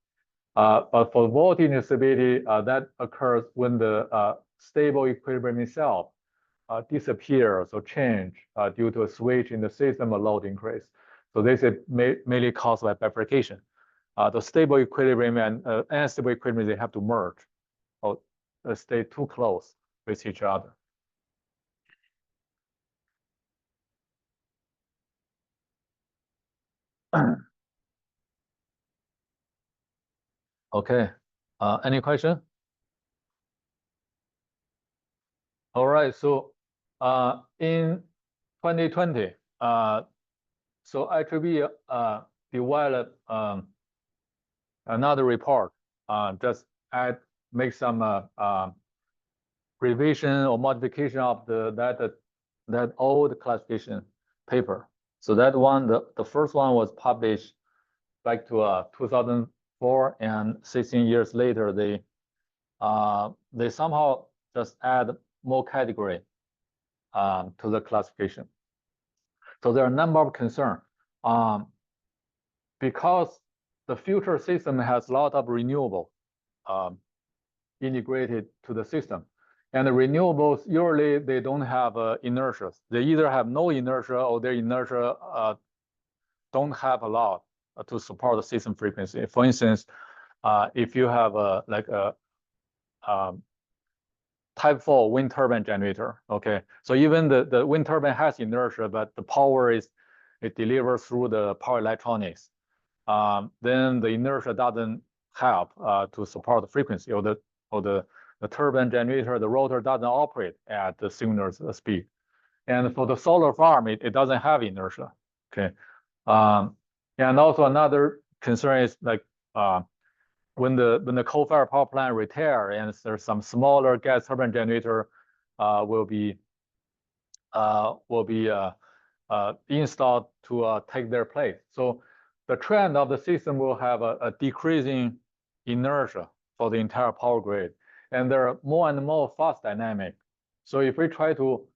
But for voltage instability, that occurs when the stable equilibrium itself disappears or change due to a switch in the system or load increase. So this is mainly caused by bifurcation. The stable equilibrium and unstable equilibrium, they have to merge or stay too close with each other. Okay, any question? All right, so in 2020, so IEEE developed another report, just make some revision or modification of that old classification paper. So that one, the first one was published back to 2004, and 16 years later, they they somehow just add more category to the classification. So there are a number of concerns. Because the future system has a lot of renewable integrated to the system. And the renewables, usually they don't have inertia. They either have no inertia or their inertia don't have a lot to support the system frequency. For instance, if you have like a type 4 wind turbine generator, okay? So even the wind turbine has inertia, but the power it delivers through the power electronics. Then the inertia doesn't help to support the frequency, or the turbine generator, the rotor doesn't operate at the signal speed. And for the solar farm, it doesn't have inertia. Okay. And also another concern is like when the coal-fired power plant retire and there's some smaller gas turbine generator will be installed to take their place. So the trend of the system will have a decreasing inertia for the entire power grid. And there are more and more fast dynamics. So if we try to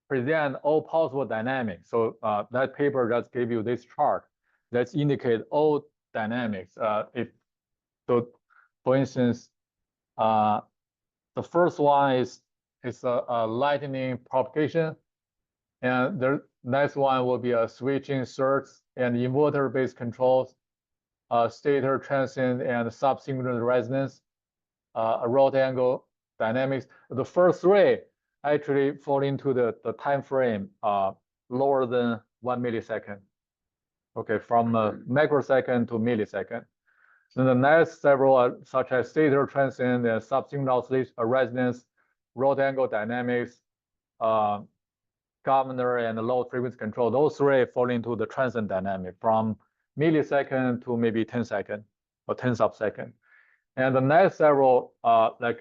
present all possible dynamics, so that paper just gave you this chart that indicate all dynamics. So, for instance, the first one is a lightning propagation, and the next one will be a switching surge and inverter-based controls, stator transient and subsynchronous resonance, a rod angle dynamics. The first three actually fall into the time frame lower than 1 millisecond. Okay, from microsecond to millisecond. Then the next several are such as stator transient and subsynchronous resonance, rod angle dynamics, governor and low frequency control. Those three fall into the transient dynamic from millisecond to maybe 10 seconds or tenths of second. And the next several like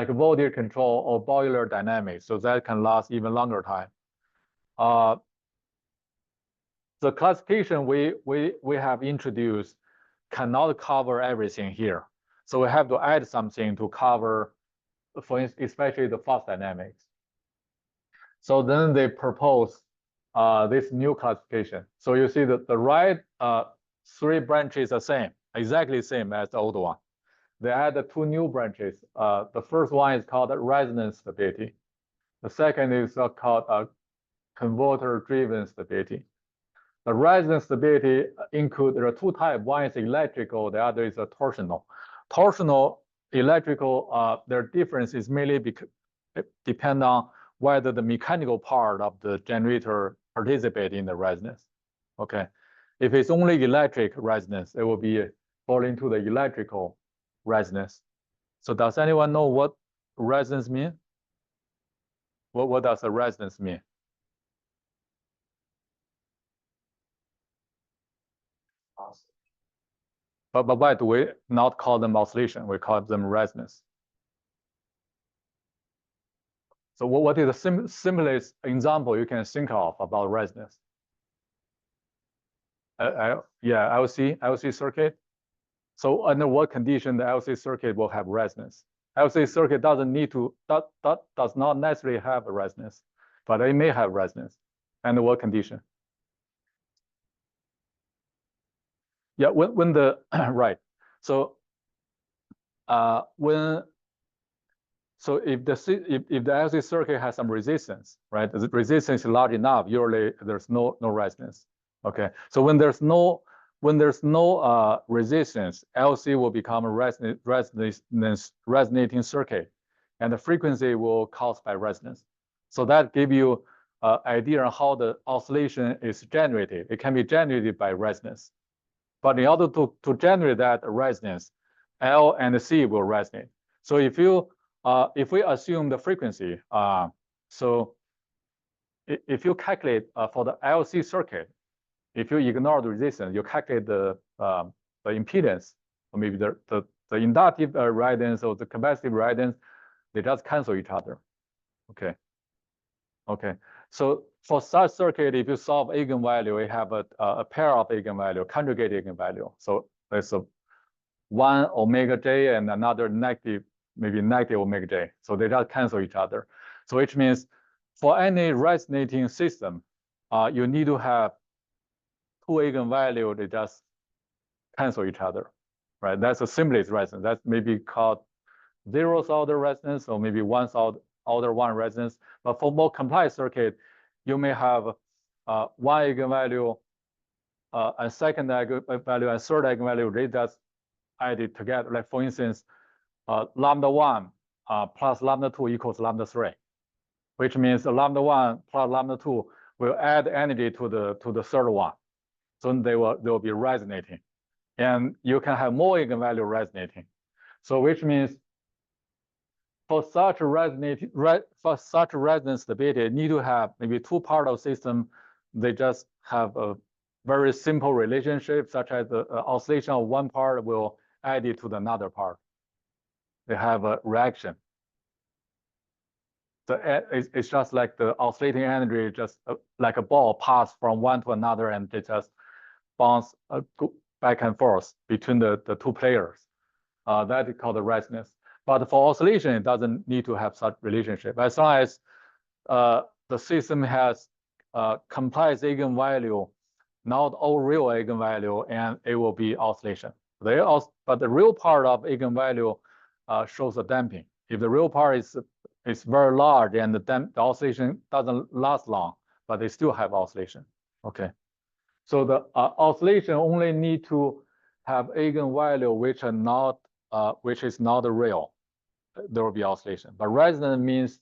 voltage control or boiler dynamics, so that can last even longer time. The classification we have introduced cannot cover everything here. So we have to add something to cover, for instance, especially the fast dynamics. So then they propose this new classification. So you see that the right three branches are same, exactly same as the old one. They add the two new branches. The first one is called resonance stability. The second is called converter-driven stability. The resonance stability there are two types. One is electrical, the other is a torsional. Torsional electrical, their difference is mainly depend on whether the mechanical part of the generator participate in the resonance. Okay, if it's only electric resonance, it will be fall into the electrical resonance. So does anyone know what resonance mean? What does a resonance mean? But why do we not call them oscillation? We call them resonance. So what is the simplest example you can think of about resonance? Yeah, LC circuit. So under what condition the LC circuit will have resonance? LC circuit does not necessarily have a resonance, but it may have resonance. Under what condition? Yeah, when the right. So if the LC circuit has some resistance, right? The resistance is large enough, usually there's no resonance. Okay, so when there's no resistance, LC will become a resonating circuit, and the frequency will caused by resonance. So that gives you an idea on how the oscillation is generated. It can be generated by resonance. But in order to generate that resonance, L and C will resonate. So if we assume the frequency, so if you calculate for the LC circuit, if you ignore the resistance, you calculate the impedance, or maybe the inductive reactance or the capacitive reactance, they just cancel each other. Okay. Okay. So for such circuit, if you solve eigenvalue, we have a pair of eigenvalue, conjugate eigenvalue. So one omega j and another negative, maybe negative omega j. So they just cancel each other. So which means for any resonating system, you need to have two eigenvalues, they just cancel each other, right? That's a simplest resonance. That's maybe called zeroth order resonance or maybe one order one resonance. But for more complex circuit, you may have one eigenvalue, a second eigenvalue, and third eigenvalue, they just added together. Like for instance, lambda 1 plus lambda 2 equals lambda 3, which means lambda 1 plus lambda 2 will add energy to the third one. So they will be resonating. And you can have more eigenvalue resonating. So which means for such resonance stability, you need to have maybe two part of system. They just have a very simple relationship, such as the oscillation of one part will add it to the another part. They have a reaction. It's just like the oscillating energy, just like a ball pass from one to another, and they just bounce back and forth between the two players. That is called the resonance. But for oscillation, it doesn't need to have such relationship. As long as the system has complex eigenvalue, not all real eigenvalue, and it will be oscillation. But the real part of eigenvalue shows a damping. If the real part is very large and the oscillation doesn't last long, but they still have oscillation. Okay. So the oscillation only need to have eigenvalue which is not real. There will be oscillation. But resonance means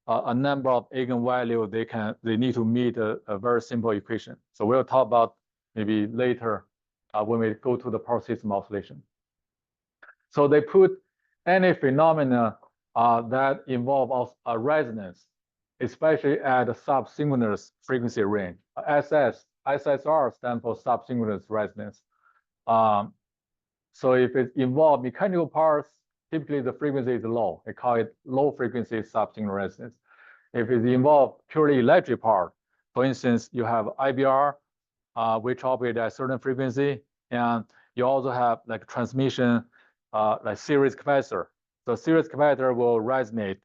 a number of eigenvalue they need to meet a very simple equation. So we'll talk about maybe later when we go to the power system oscillation. So they put any phenomena that involve a resonance, especially at the subsynchronous frequency range. SSR stands for subsynchronous resonance. So if it involves mechanical parts, typically the frequency is low. They call it low frequency subsynchronous resonance. If it involves purely electric part, for instance, you have IBR, which operate at a certain frequency, and you also have like transmission, like series capacitor. So series capacitor will resonate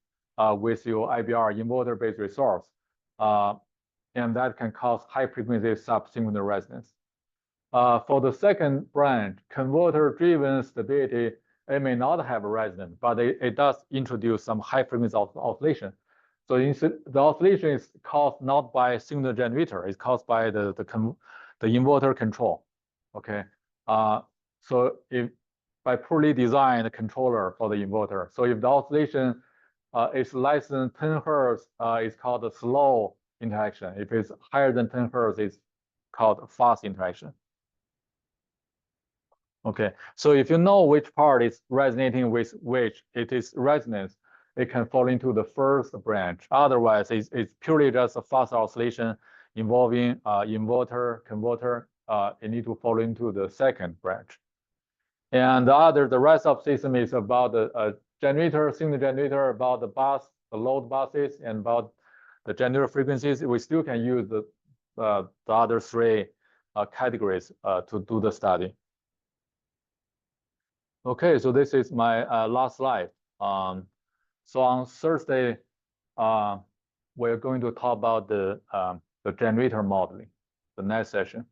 with your IBR inverter-based resource, and that can cause high frequency subsynchronous resonance. For the second branch, converter-driven stability, it may not have a resonance, but it does introduce some high frequency oscillation. So the oscillation is caused not by a single generator, it's caused by the inverter control. Okay. So if by poorly designed controller for the inverter. So if the oscillation is less than 10 Hertz, it's called a slow interaction. If it's higher than 10 Hertz, it's called a fast interaction. Okay, so if you know which part is resonating with which it is resonance, it can fall into the first branch. Otherwise, it's purely just a fast oscillation involving inverter, converter. It need to fall into the second branch. And the rest of system is about the generator, single generator, about the bus, the load buses, and about the generator frequencies. We still can use the other three categories to do the study. Okay, so this is my last slide. So on Thursday, we're going to talk about the generator modeling, the next session.